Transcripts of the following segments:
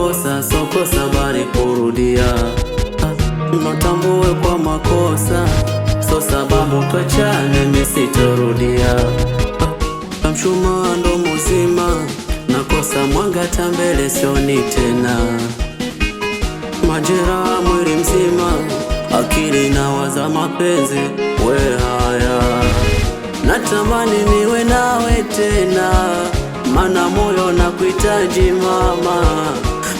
makosa, sokosa bali kurudia. Natambue kwa makosa, so sababu tuachane, mimi sitorudia. Mshumaa ndo mzima, nakosa mwanga tambele sioni tena. Majeraha mwili mzima, akili nawaza mapenzi, we haya. Natamani niwe nawe tena, mana moyo nakuhitaji mama.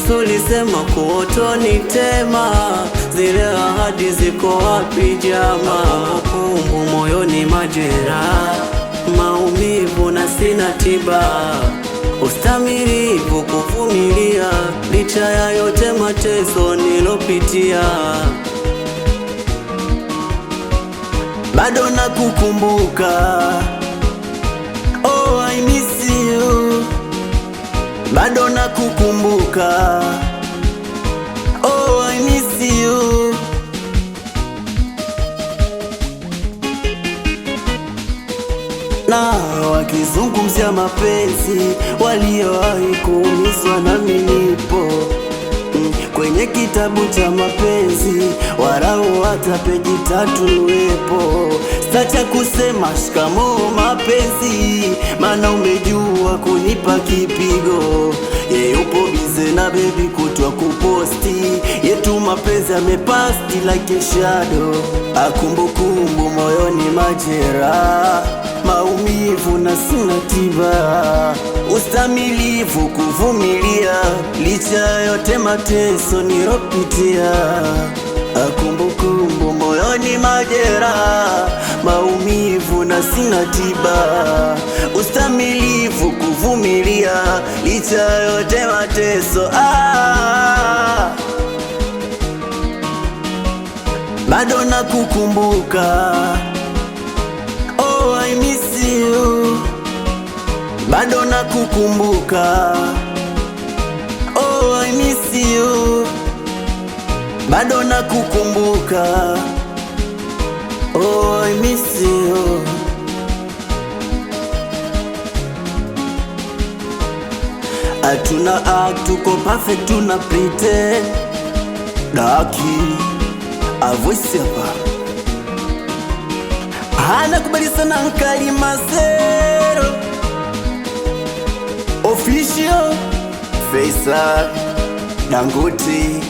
Sulisema kuotoni tema, zile ahadi ziko wapi jama? Kumbu moyoni majeraha, maumivu na sina tiba. Ustamilivu kuvumilia, licha ya yote mateso nilopitia. Bado nakukumbuka, oh I miss you. Bado nakukumbuka, oh I miss you. Na wakizungumzia mapenzi, waliowahi kuumizwa nami nipo kwenye kitabu cha mapenzi, warau hata peji 3 niwepo. Sitacha kusema shikamoo mapenzi, mana umejua kunipa kipigo. Ye yupo bize na baby kutwa kuposti, yetu mapenzi yamepasti like a shadow. Akumbukumbu moyoni majeraha, maumivu na sina tiba. Ustamilivu kuvumilia, licha yote mateso nilopitia. Akumbukumbu moyoni majeraha, maumivu na sina tiba. Ustamilivu kuvumilia, licha yote mateso. Bado nakukumbuka, oh I miss you. Bado nakukumbuka, oh I miss you. Bado nakukumbuka, oh I miss you. Hatuna act, tuko perfect, tuna pretend. Daki avoisi hapa, hana kubali sana nkali mazero. Official Faisal Dangote.